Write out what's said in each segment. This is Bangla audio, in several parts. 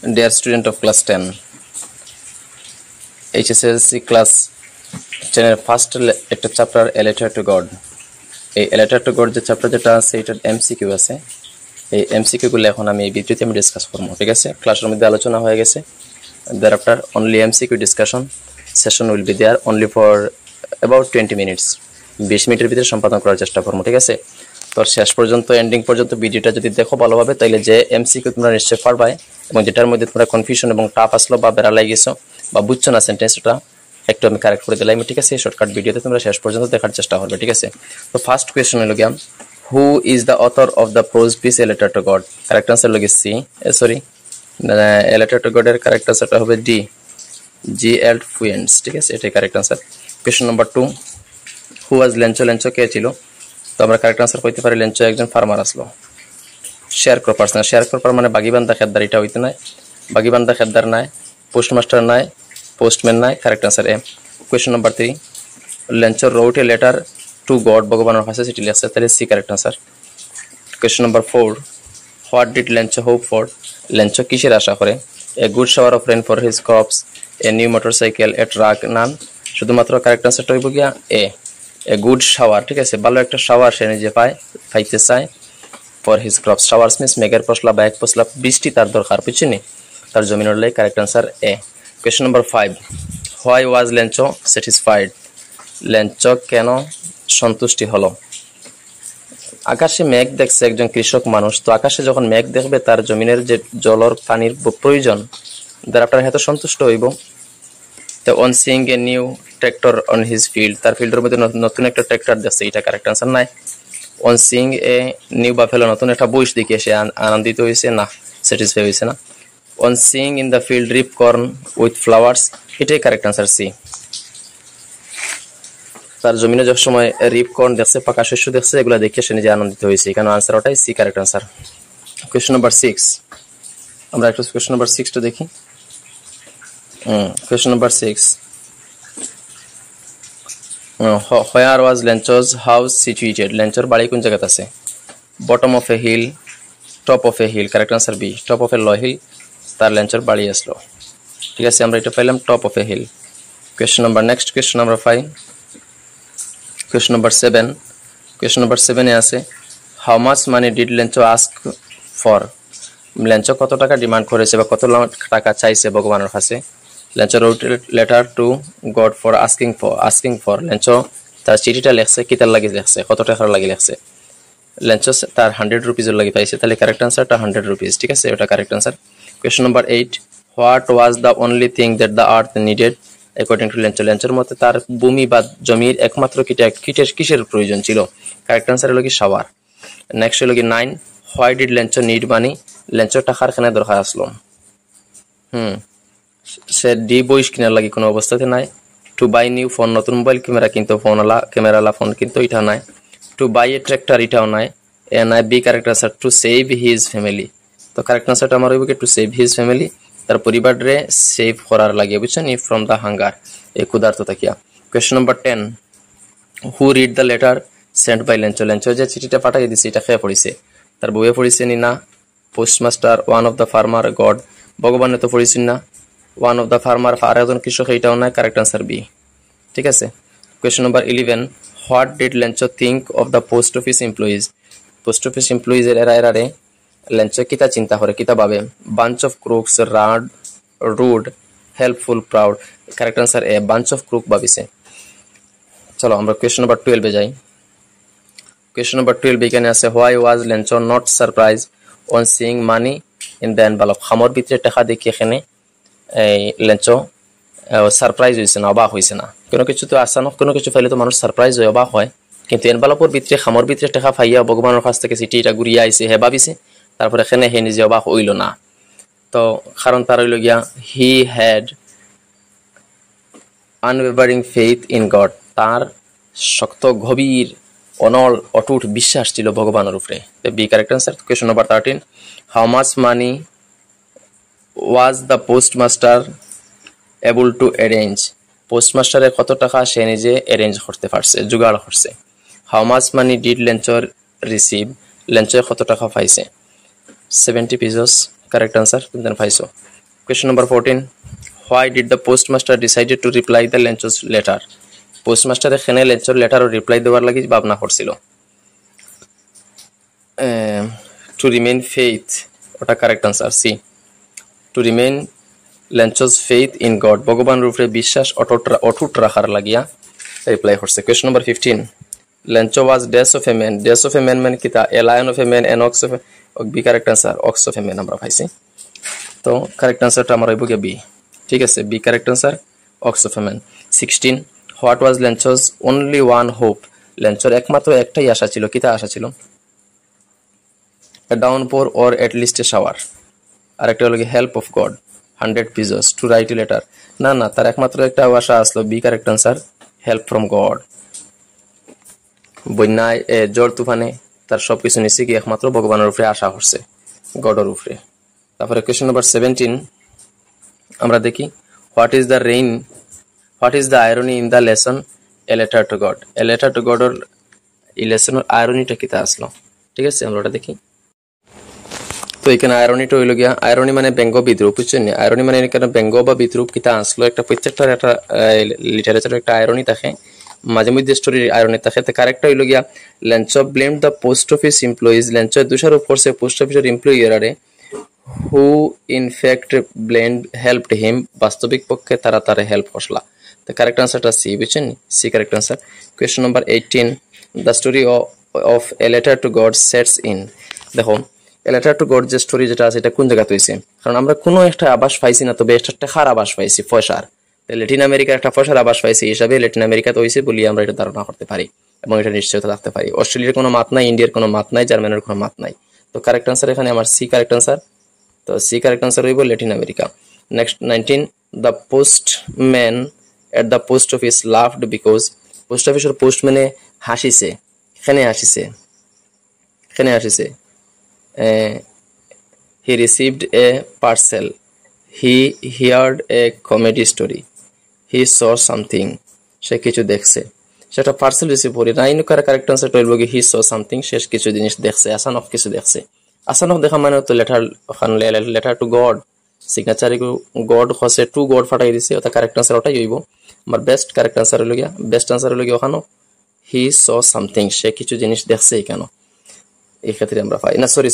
Dear student of class 10, HSLC class 10 এর ফার্স্ট একটা chapter A letter to god. এই এ লেটার টু গড যে চ্যাপ্টার যেটা আছে এটার এমসিকিউ আছে। এই এমসিকিউ গুলো এখন আমি এই ভিডিওতে আমি ডিসকাস করবো, ঠিক আছে? ক্লাসের মধ্যে আলোচনা হয়ে গেছে। Thereafter only MCQ discussion session will be there only for about 20 minutes. 20 মিনিটের ভিতরে সম্পাদন করার চেষ্টা করবো, ঠিক আছে? তো শেষ পর্যন্ত এন্ডিং পর্যন্ত ভিডিওটা যদি দেখো ভালোভাবে, তাইলে যে এমসিকিউ তোমরা নিশ্চয়ই পারবাই এবং যেটার মধ্যে তোমরা কনফিউশন এবং টাফ আসলো বা বেড়ালাই গেছো বা বুঝছো না সেন্টেন্সটা, একটু আমি কারেক্ট করে দিলাম, ঠিক আছে? শর্টকাট ভিডিওতে তোমরা শেষ পর্যন্ত দেখার চেষ্টা করবে, ঠিক আছে? তো ফার্স্ট কোয়েশ্চন হলো গিয়া, who is the author of the prose piece a letter to God? Correct answer হলো C, a letter to God এর কারেক্ট আনসারটা হবে ডি, G.L. Fuentes, ঠিক আছে? এটাই correct answer. Question number 2, who was Lencho? Lencho কে ছিল? তো আমরা কারেক্ট আনসার কইতে পারি লেঞ্চো একজন ফার্মার আসলো। শেয়ার ক্রপার্স না, শেয়ার ক্রপার মানে বাগিবান্ধা খেদ্দার, এটা হইতে নাই। বাগিবান্ধা খেদ্দার নাই, পোস্টমাস্টার নাই, পোস্টম্যান নাই, correct answer A. Question number 3, Lencho wrote a letter to God, ভগবানের কাছে চিঠি লিখছে, তাহলে C correct answer. Question number 4, what did Lencho hope for? Lencho কিসের আশা করে? A good shower of rain for his crops, a new motorcycle, a truck, none. শুধুমাত্র কারেক্ট আনসারটা হইব গিয়া এ গুড শাওয়ার, ঠিক আছে? ভালো একটা শাওয়ার সে নিজে পাইতে চায়। For his crops, showers means মেঘের পশলা বা এক পশলা বৃষ্টি তার দরকার, বুঝছিনি? তার জমিনের লাই correct answer A. Question number 5, why was Lencho satisfied? Lencho কেন সন্তুষ্টি হলো? আকাশে মেঘ দেখছে একজন কৃষক মানুষ, তো আকাশে যখন মেঘ দেখবে তার জমিনের যে জলর পানির প্রয়োজন, thereafter হয়তো সন্তুষ্ট হইব। তো on seeing a new tractor on his field, তার ফিল্ডের মধ্যে নতুন একটা ট্র্যাক্টর দেখছে, এটা কারেক্ট আনসার নাই। On seeing a new buffalo, নতুন একটা বইস দেখে সে আনন্দিত হয়েছে না, স্যাটিসফাই হয়েছে না। On seeing in the field ripe corn with flowers, এটাই কারেক্ট আনসার সি। তার জমিনে যে সময় রিপ কর্ন দেখছে, পাকা শস্য দেখছে, এগুলো দেখে সে নিজে আনন্দিত হয়েছে, এখানে আনসার ওটাই C, correct answer. Question number 6, আমরা একটু কোয়েশ্চন নাম্বার 6টা দেখি। Question number 6, where was Lencho's house situated? লেঞ্চোর বাড়ি কোন জায়গাতে আছে? Bottom of a hill, top of a hill, correct answer B, top of a low hill তার লেঞ্চোর বাড়ি আসলো, ঠিক আছে? আমরা এটা পাইলাম top of a hill. Question number next, question number 5, question number 7, question number 7 এ আছে, how much money did Lencho ask for? Lencho কত টাকা ডিমান্ড করেছে বা কত টাকা চাইছে ভগবানের কাছে? Lencho wrote letter to God for asking for, Lencho তার চিঠিটা লেখছে কিতার লাগি লেখছে, কত টাকার লাগি লেখছে? লেঞ্চো তার 100 রুপিজের লাগি পাইছে, তাহলে কারেক্ট আনসারটা 100 রুপিজ, ঠিক আছে? ওটা correct answer. Question number 8, what was the only thing that the earth needed according to Lencho? লেঞ্চোর মতে তার ভূমি বা জমির একমাত্র কিসের প্রয়োজন ছিল? কারেক্ট আনসার হলো কি শাওয়ার। নেক্সট হলো কি 9, why did Lencho need money? Lencho টাকার কেন দরকার আসলো? সে ডি বইস কিনার লাগি কোনো অবস্থাতে নাই। টু বাই নিউ ফোন, নতুন মোবাইল ক্যামেরা কিন্তু ক্যামেরালা ফোন কিন্তু এটা নাই। টু বাই এ ট্র্যাক্টর, এটাও নাই। এ নাই, B correct answer to save his family. তো কারেক্ট আনসারটা আমার হইব কি টু সেভ হিজ ফ্যামিলি, তার পরিবারে সেভ করার লাগিয়ে, বুঝছেন? ফ্রম দ্য হাঙ্গার, এই ক্ষুধার্ত থাকিয়া। Question number 10, who read the letter sent by Lencho? Lencho যে চিঠিটা পাঠিয়ে দিছে এটা খেয়ে পড়িছে, তার বউয়ে পড়িছে নি না? Postmaster, one of the farmer, God, ভগবানে তো পড়িছেন না। ওয়ান অফ দ্য ফার্মার আর একজন কৃষক, এইটাও নাই, কারেক্ট আনসার বি, ঠিক আছে? Question number 11, what did Lencho think of the post office employees? Post office এমপ্লয়িজের এরারে লেঞ্চো কিতা চিন্তা করে, কিতা ভাবে? Bunch of crooks, rude, helpful, proud, correct answer A, bunch of crook ভাবিছে। চলো আমরা কোয়েশ্চন নাম্বার 12 যাই। কোয়েশ্চন নাম্বার 12 এখানে আছে, why was Lencho not surprise on seeing money in the envelope? খামর ভিতরে টাকা দেখি এখানে এই লেঞ্চো সারপ্রাইজ হয়েছে না, অবাক হয়েছে না? কোনো কিছু তো আসানো, কোনো কিছু পাইলে তো মানুষ সারপ্রাইজ হয়ে অবাক হয়, কিন্তু এনভেলপের ভিতরে খামর ভিতরে টাকা পাইয়া ভগবানের কাছ থেকে চিঠি এটা ঘুরিয়ে আইছে, হে ভাবিছে, তারপরে এখানে হে নিজে অবাক হইল না। তো কারণ তার হইল গিয়া he had unwavering faith in God, তার শক্ত গভীর অনল অটুট বিশ্বাস ছিল ভগবানের উপরে, B correct answer. Question number 13, how much money was the postmaster able to arrange? পোস্টমাস্টারের কত টাকা সে নিজে অ্যারেঞ্জ করতে পারছে, জোগাড় করছে? How much money did Lencho receive? Lencho কত টাকা পাইছে? 70 pesos, কারেক্ট আনসার তুমি দেন পাইছো। Question number 14, why did the postmaster decided to reply the Lencho's letter? Postmaster এখানে লেঞ্চোর লেটারও রিপ্লাই দেওয়ার লাগি ভাবনা করছিল। টু রিমেইন ফেইথ, ওটা correct answer C. To remain Lencho's faith in God, ভগবান রূপে বিশ্বাস অটুট রাখার লাগিয়া রিপ্লাই করছে। Question number 15, Lencho was dash of a man, dash of a man মানে কিতা? A lion of a man, an ox of A, B correct answer ox of a man আমরা পাইছি। তো কারেক্ট আনসারটা আমার হইব গিয়া বি, ঠিক আছে, B correct answer ox of a man. 16, what was Lencho's only one hope, লেঞ্চোর একমাত্র একটাই আশা ছিল, কিতা আশা ছিল? A downpour or at least a shower. আর একটা হলো কি help of God, 100 pesos to write a letter. না না, তার একমাত্র একটা আশা আসলো, B correct answer help from God. বন্যায় জ্বর তুফানে তার সবকিছু নিচে কি একমাত্র ভগবানের উপরে আশা করছে, গডের উপরে। তারপরে কোয়েশ্চন নাম্বার 17 আমরা দেখি, what is the irony in the lesson a letter to God? A letter to গডের এই লেসনের আইরনিটা কিতা আসলো, ঠিক আছে, আমরা ওটা দেখি। তো এখানে আয়রনিটা হইল গিয়া, আয়রনি মানে ব্যঙ্গ বিদ্রুপ, বুঝছেন? আয়রনি মানে এখানে ব্যঙ্গ বা বিদ্রুপ কিতা আসলো, একটা প্রত্যেকটার একটা লিটারেচারের একটা আয়রনি থাকে, মাঝে মধ্যে স্টোরির আয়রনি থাকে। তো কারেক্ট হইল গিয়া, Lencho blamed the post office employees, Lencho দোষারোপ করছে পোস্ট অফিসের এমপ্লয়িরারে, who in fact blamed helped him, বাস্তবিক পক্ষে তারা তারে হেল্প করলা। তো কারেক্ট আনসারটা সি, বুঝছেন, C correct answer. Question number 18, the story of a letter to God sets in. দেখো এ লেটার টু গড যে স্টোরি যেটা আছে এটা কোন জায়গাতে হয়েছে? কারণ আমরা কোনো একটা আবাস পাইছি না, তবে একটা টেকার আবাস পাইছি, পয়সার। ল্যাটিন আমেরিকার একটা পয়সার আবাস পাইছি হিসাবে ল্যাটিন আমেরিকাতে হয়েছে বলি আমরা এটা ধারণা করতে পারি এবং এটা নিশ্চয়তা রাখতে পারি। অস্ট্রেলিয়ার কোনো মাত নাই, ইন্ডিয়ার কোনো মাত নাই, জার্মানের কোনো মাত নাই। তো কারেক্ট আনসার এখানে আমার সি কারেক্ট আনসার। তো সি কারেক্ট আনসার হইব Latin America. Next 19, the postman at the post office laughed because, post অফিসের পোস্টম্যানে হাসিছে, এখানে হাসিছে। He received a parcel. He heard a comedy story. He saw something. সে কিছু দেখছে, সেটা পার্সেল রিসিভ করি। নাইন কারেক্ট আনসার হইল কি হি saw something, সে কিছু জিনিস দেখছে, আসানক কিছু দেখছে। আসানক দেখা মানে তো letter to god, signature god হসে টু গড ফাটাই দিছে, ওটা কারেক্ট আনসার ওটাই হইব আমার বেস্ট কারেক্ট আনসার হইল গিয়া, বেস্ট আনসার হইল গিয়া ওখানে হি saw something, সে কিছু জিনিস দেখছে। কেন এই ক্ষেত্রে আমরা পাই না, সরি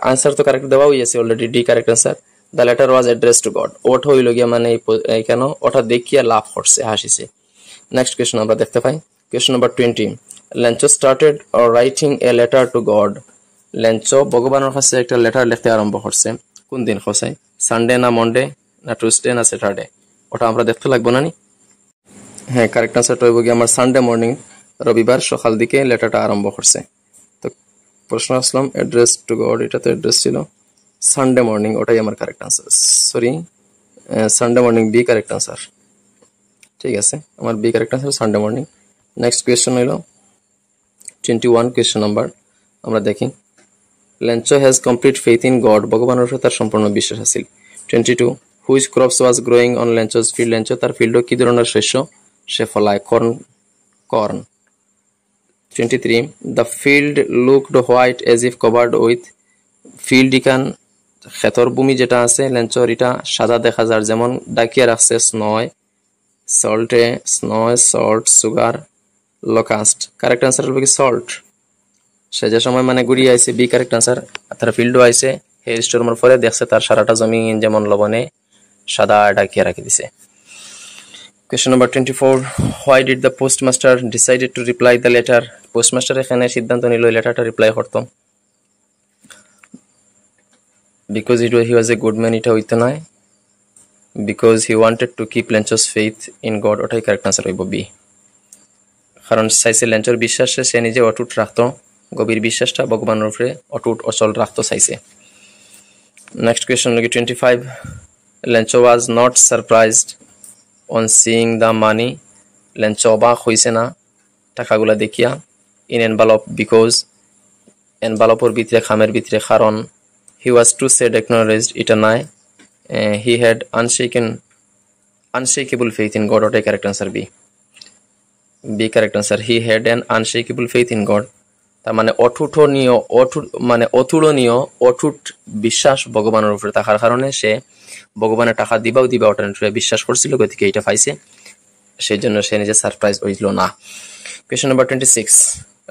আনসার তো কারেক্ট দেওয়া হয়েছে already, D correct answer. The letter was address to god, ওটা হইল গিয়া মানে কেন ওটা দেখিয়া লাভ করছে, হাসিছে। নেক্সট কোয়েশ্চন আমরা দেখতে পাই, question number 20, Lencho started writing a letter to God. Lencho ভগবানের কাছে একটা লেটার লিখতে আরম্ভ করছে, কোন দিন খসাই? সানডে না মন্ডে না টুসডে না স্যাটারডে? ওটা আমরা দেখতে লাগবো না নি? হ্যাঁ, কারেক্ট আনসারটা হইব গিয়া আমার সানডে মর্নিং, রবিবার সকাল দিকে লেটারটা আরম্ভ করছে। তো প্রশ্ন আসলাম অ্যাড্রেস টু গড, এটা তো অ্যাড্রেস ছিল সানডে মর্নিং, ওটাই আমার correct answer. Sorry, Sunday morning B correct answer, ঠিক আছে, আমার B correct answer Sunday morning. Next question হইল 21 কোয়েশ্চন নাম্বার, আমরা দেখি, Lencho has complete faith in God, ভগবানের উপরে তার সম্পূর্ণ বিশ্বাস আছে। 22, which crops was growing on Lencho's field, Lencho তার ফিল্ডও কি ধরনের শস্য সে ফলায়? Corn. 23, the field looked white as if covered with, field ইকান ক্ষেতর ভূমি যেটা আছে লেঞ্চর এটা সাদা দেখা যায়, যেমন ডাকিয়ে রাখছে salt, sugar, locust. Correct answer হলো কি সল্ট, সে যে সময় মানে ঘুরিয়ে আইছে, বি কারেক্ট আনসার। তার ফিল্ডও আইছে, হেয়ার স্টোরমের পরে দেখছে তার সারাটা জমি যেমন লবণে সাদা ডাকিয়ে রাখি দিছে। Question number 24, why did the postmaster decided to reply the letter? Postmaster এখানে সিদ্ধান্ত নিল লেটারটা রিপ্লাই করতো, because he was a good man, এটা হইতো না, because he wanted to keep Lencho's faith in God, ওটাই কারেক্ট আনসার হইব বি। কারণ চাইছে লেঞ্চোর বিশ্বাস সে নিজে অটুট রাখতো, গভীর বিশ্বাসটা ভগবানের উপরে অটুট অচল রাখতো চাইছে। নেক্সট কোয়েশ্চন হলো 25, Lencho was not surprised on seeing the money, Lencho অবাক হইছে না টাকাগুলা দেখিয়া, in envelope because, envelopeর ভিতরে খামের ভিতরে, কারণ he was too sad acknowledged, এটা নাই, he had unshakable faith in God, ওটাই correct answer B correct answer, he had an unshakable faith in God। তার মানে অতুলনীয় অটুট বিশ্বাস ভগবানের উপরে থাকার কারণে সে ভগবানের টাকা দিবাও ওটার উপরে বিশ্বাস করছিল, গতিকে এটা পাইছে, সেই জন্য সে নিজে সারপ্রাইজ হইল না। Question number 26.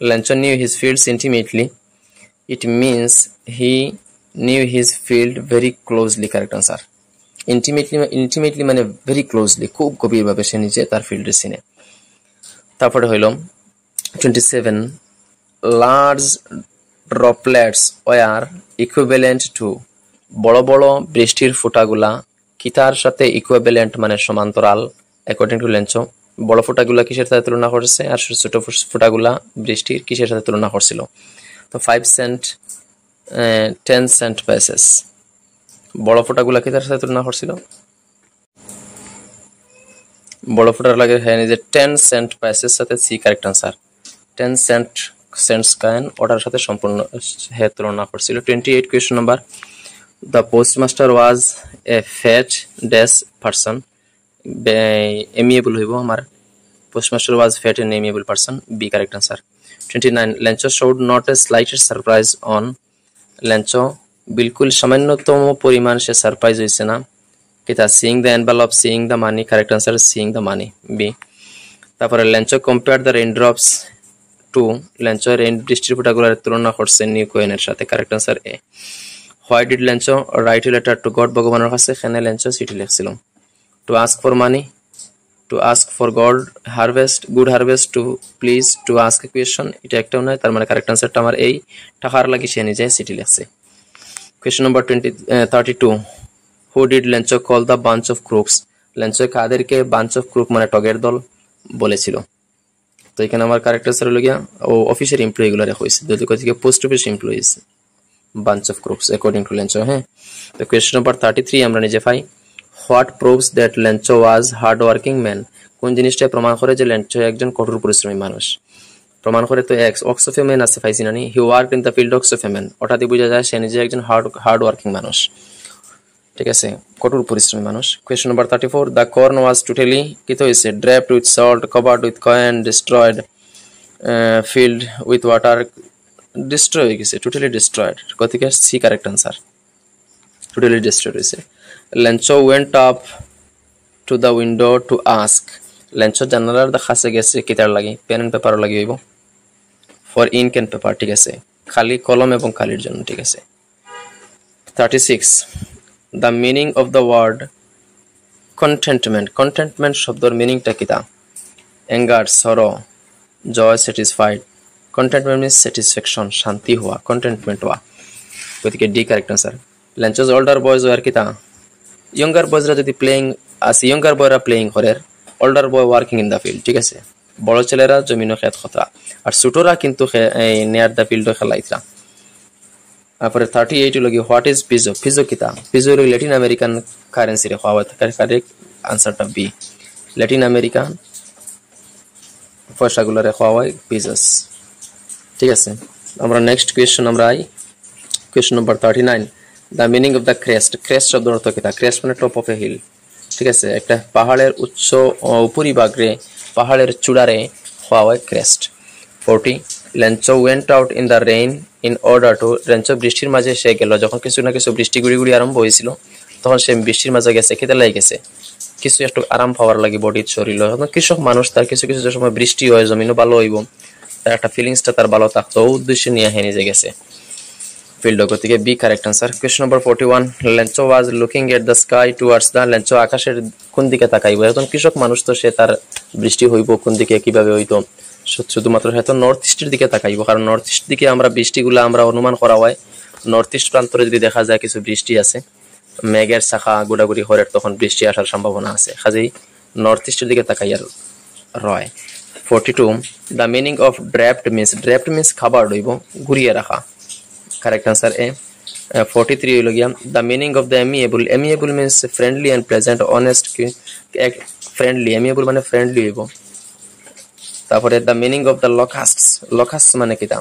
Lencho knew his fields intimately. It means he knew his field very closely. Correct answer. Intimately মানে very closely, খুব গভীরভাবে সে নিজে তার ফিল্ডের চিনে। তারপরে হইল 27. Large droplets were equivalent to. বড় বড় বৃষ্টির ফোঁটাগুলা কিতার সাথে ইকুইভ্যালেন্ট মানে সমান্তরাল অ্যাকর্ডিং টু লেঞ্চো। বড় ফোঁটাগুলা কিসের সাথে তুলনা করছে আর ছোট ফোঁটাগুলা বৃষ্টির কিসের সাথে তুলনা করছিল? তো 5 সেন্ট 10 সেন্ট পেসেস। বড় ফোঁটাগুলা কিতার সাথে তুলনা করছিল? বড় ফোঁটার লাগে হ্যাঁ নিজে 10 সেন্ট পেসের সাথে, C correct answer. 10 cents coin ওটার সাথে সম্পূর্ণ হ্যাঁ তুলনা করছিল। 28 question number. The postmaster was a fat dash person. Amiable হইব আমার, postmaster was fat and amiable person, B correct answer. 29. Lencho showed not a slightest surprise on. Lencho बिल्कुल सामान्यतम परिमाण से सरप्राइज হইছে না। কিতা seeing the envelope, seeing the money, correct answer seeing the money, B. তারপরে Lencho compared the raindrops to. Lencho rain বৃষ্টির ফোঁটাগুলোর তুলনা করছে নিউ কয়েনের সাথে, correct answer A. Why did Lencho write a letter to God? ভগবানের কাছে কেন Lencho চিঠি লিখছিল? To ask for money, to ask for good harvest, to please, to ask a question. এটা একটাও নয়, তার মানে কারেক্ট আনসারটা আমার এই টাকার লাগি সে নিজে চিঠি লিখছে। Question number 32. Who did Lencho call the bunch of crooks? Lencho কাদেরকে bunch of crook মানে টগের দল বলেছিল? তো এখানে আমার কারেক্ট আনসার হলো গিয়া ও অফিসের এমপ্লয়ি গুলো রেখা হয়েছে, যদি কোথাও post office employees bunch of crooks according to Lencho, হ্যাঁ। তো question number 33 আমরা নিজে পাই। What proves that Lencho was hard working man? কোন জিনিসটা প্রমাণ করে যে লেঞ্চো একজন কঠোর পরিশ্রমী মানুষ? প্রমাণ করে তো অক্সোফেমেন আছে পাইছি না নি, he worked in the field ox of a man, ওটা দিয়ে বোঝা যায় সে নিজে একজন হার্ড ওয়ার্কিং মানুষ, ঠিক আছে, কঠোর পরিশ্রমী মানুষ। Question number 34. The corn was totally কিতো হইছে draped with salt, covered with coin, destroyed, filled with water, destroy হয়ে গেছে, টোটালি ডিস্ট্রয়েড, গতিকে C correct answer, totally destroyed হয়েছে। Lencho went up to the window to ask. Lencho জানালার কাছে গেছে কিতার লাগি? পেন এন্ড পেপার লাগি হইব, ফর ইঙ্ক এন্ড পেপার, ঠিক আছে, খালি কলম এবং কালির জন্য, ঠিক আছে। 36. The meaning of the word contentment. Contentment শব্দের মিনিংটা কিতা? anger, sorrow, joy, satisfied. Contentment means satisfaction, শান্তি হওয়া, contentment হওয়া, গতিকে D correct answer. Lencho's older boys were কিতা? younger boys রা যদি প্লেইং আছে, younger boyরা প্লেইং করে, older boy working in the field, ঠিক আছে, বড় ছেলেরা জমিনে খেত খতরা, আর ছোটরা কিন্তু নিয়ার দ্য ফিল্ড খেলাইতরা। তারপরে 38 লগি হোয়াট ইজ পিজো? পিজো কিতা? পিজো হলো ল্যাটিন আমেরিকান কারেন্সি রে খাওয়া থাকে, কারেক্ট আনসারটা বি, ল্যাটিন আমেরিকান পয়সাগুলোরে খাওয়া হয় পিজোস, ঠিক আছে। আমরা নেক্সট কোয়েশ্চন আমরা I, question number 39. The meaning of the crest. Crest শব্দের অর্থ কিতা? ক্রেস্ট মানে টপ অফ এ হিল, ঠিক আছে, একটা পাহাড়ের উচ্চ উপরিভাগে পাহাড়ের চূড়ারে হওয়া হয় crest. 40. Lencho went out in the rain in order to. Lencho বৃষ্টির মাঝে সে গেল, যখন কিছু না কিছু বৃষ্টি গুড়ি গুড়ি আরম্ভ হয়েছিল তখন সে বৃষ্টির মাঝে গেছে, খেতে লাগে গেছে কিছু একটু আরাম পাওয়ার লাগে বডির শরীর। কৃষক মানুষ, তার কিছু কিছু সময় বৃষ্টি হয়, জমিনও ভালো হইব, তার একটা ফিলিংসটা তার ভালো থাকতো, উদ্দেশ্যে নিয়ে নিজে গেছে ফিল্ড, গতিকে B correct answer. Question number 41. Lencho was looking at the sky towards the. Lencho আকাশের কোন দিকে তাকাইব? এখন কৃষক মানুষ তো সে তার বৃষ্টি হইব কোন দিকে কিভাবে হইতো, শুধুমাত্র হয়তো নর্থ ইস্টের দিকে তাকাইব, কারণ নর্থ ইস্ট দিকে আমরা বৃষ্টিগুলো আমরা অনুমান করা হয়, নর্থ ইস্ট প্রান্তরে যদি দেখা যায় কিছু বৃষ্টি আছে, মেঘের শাখা গুড়াগুড়ি হরের, তখন বৃষ্টি আসার সম্ভাবনা আছে, কাজেই নর্থ ইস্টের দিকে তাকাইয়ার রয়। 42. The meaning of draped means. Draped means খাবার হইব, ঘুরিয়ে রাখা, কারেক্ট আনসার এ। 43 হইল গিয়া the meaning of the amiable. Amiable means friendly and pleasant, honest, friendly, amiable মানে ফ্রেন্ডলি হইব। তারপরে the meaning of the locusts. Locust মানে কিতা?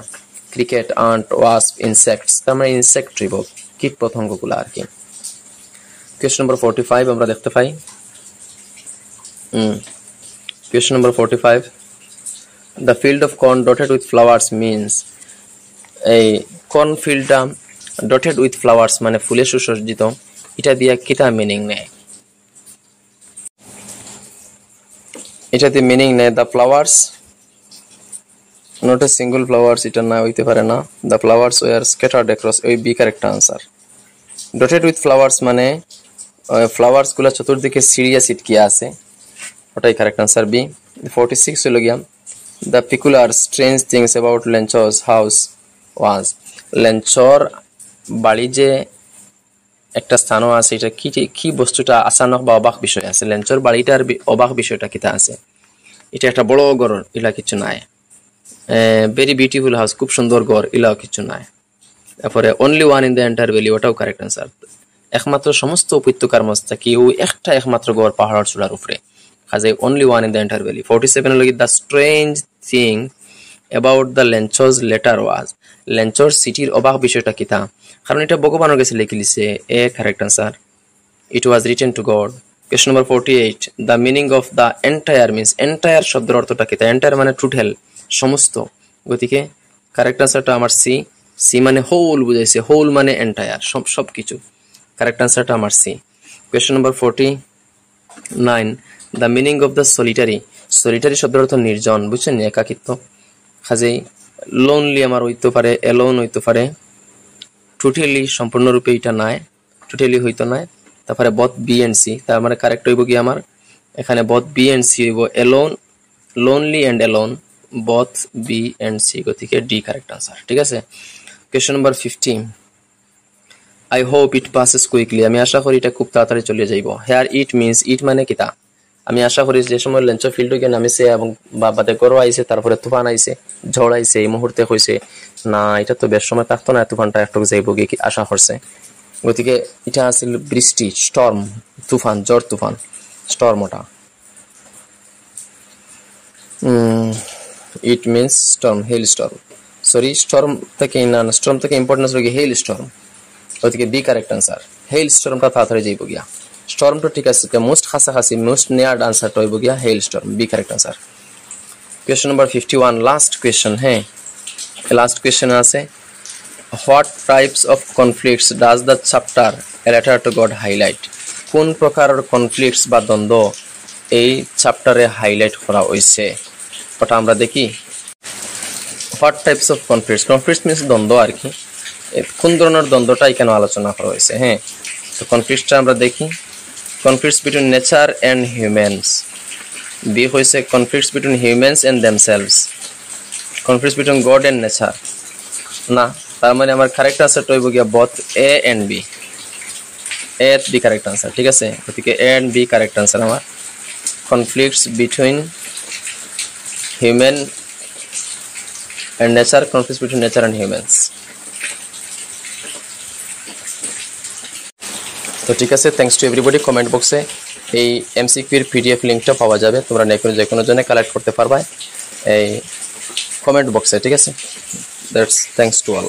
ক্রিকেট, আন্ট, ওয়াস্প, ইনসেক্টস, তার মানে ইনসেক্ট হইব, কীট পতঙ্গগুলো আর কি। কোয়েশ্চন নম্বর 45 আমরা দেখতে পাই। Question number 45. The field of corn dotted with flowers means. এই কর্নফিল্ডটা ডটেড উইথ ফ্লাওয়ার্স মানে ফুলে সুসজ্জিত, এটা দিয়া কিতা মিনিং নেয়? এটাতে মিনিং নেয় the flowers not a single flowers, এটা না হইতে পারে না। The flowers were scattered across, ওই B correct answer. Dotted with flowers মানে ফ্লাওয়ার্স গুলা চতুর্দিকে সিরিয়া ছিটকিয়ে আছে, ওটাই কারেক্ট আনসার বি। 46 হলো গিয়া the peculiar strange things about Lencho's house was, লেঞ্চোর বাড়ি যে একটা স্থানও আছে, এটা কি বস্তুটা আচানক বা অবাক বিষয় আছে, লেঞ্চোর বাড়িটার অবাক বিষয়টা কিতা আছে? এটা একটা বড় ঘর, ইলা কিছু নাই। ভেরি বিউটিফুল হাউস, খুব সুন্দর ঘর, ইলাও কিছু নাই। তারপরে only one in the entire valley, ওটাও কারেক্ট আনসার। একমাত্র সমস্ত উপত্যকার মধ্যে কি ওই একটা একমাত্র ঘর পাহাড়ের চূড়ার উপরে, কাজে only one in the entire valley. 47 হলো the strange thing about the Lencho's letter was, লেঞ্চোর সিটির অবাক বিষয়টা কিতা? কারণ এটা ভগবানের কাছে লিখে লিছে, A correct answer. It was written to God. Question number 48 the meaning of the entire means, entire শব্দের অর্থটা কিতা? এন্টায়ার মানে টোটাল, সমস্ত, গতিকে কারেক্ট আনসারটা আমার সি। সি মানে হোল বুঝাইছে, হোল মানে এন্টায়ার, সবকিছু। কারেক্ট আনসারটা আমার সি। Question number 49 the meaning of the solitary, solitary শব্দের অর্থ নির্জন, বুঝছেন, একাকিত্ব। কাজেই লোনলি আমার হইতে পারে, এলোন হইতে পারে, টোটালি সম্পূর্ণরূপে এটা নাই, টোটালি হইতো নাই। তারপরে বথ বি এন্ড সি, তার মানে কারেক্ট হইব কি আমার এখানে বথ বি এন্ড সি হইব alone, lonely and alone, both B and C, গতিকে ডি কারেক্ট আনসার। ঠিক আছে। Question number 50 I hope it passes quickly, আমি আশা করি এটা খুব তাড়াতাড়ি চলে যাইব। হেয়ার ইট মিনস, ইট মানে কিতা? আমি আশা করি যে সময় লেঞ্চো ফিল্ড গিয়ে নামিছে এবং বাদে গরো আইছে, তারপরে তুফান আইছে, ঝড় আইছে, এই মুহূর্তে হয়েছে না, এটা তো বেশ সময় থাকতো না, তুফানটা একটু যাইব গিয়ে কি আশা করছে, গতিকে এটা আসলে বৃষ্টি, স্টর্ম, তুফান, ঝড় তুফান, স্টর্ম, ওটা it means storm, hail storm, sorry storm থেকে না, স্টর্ম থেকে ইম্পর্টেন্স হলো হেল স্টর্ম, গতিকে বি কারেক্ট আনসার। হেল স্টর্মটা তাড়াতাড়ি যাইব গিয়া, স্টর্ম তো ঠিক আছে, মোস্ট কাছাকাছি, মোস্ট নিয়ার আনসারটা হইব গিয়া hail storm, B correct answer. Question number 51 last question. হ্যাঁ, লাস্ট কোয়েশ্চন আছে what types of conflicts does the chapter A letter to God highlight, কোন প্রকারের কনফ্লিক্টস বা দ্বন্দ্ব এই চ্যাপ্টারে হাইলাইট করা হয়েছে, ওটা আমরা দেখি। What types of conflicts, conflicts means দ্বন্দ্ব আর কি, কোন ধরনের দ্বন্দ্বটাই কেন আলোচনা করা হয়েছে। হ্যাঁ, তো কনফ্লিক্টসটা আমরা দেখি। Conflicts between nature and humans, B হয়েছে conflicts between humans and themselves, conflicts between God and nature না, তার মানে আমার কারেক্ট আনসারটা হইব গিয়া both A and B, A B correct answer. ঠিক আছে, গতিকে A and B correct answer আমার। Conflicts between human and nature, conflicts between nature and humans. তো ঠিক আছে, থ্যাংকস টু এভরিবডি। কমেন্ট বক্সে এই এমসিকিউর পিডিএফ লিঙ্কটা পাওয়া যাবে, তোমরা যে কোনো জনে কালেক্ট করতে পারবা এই কমেন্ট বক্সে। ঠিক আছে, দ্যাটস থ্যাংকস টু অল।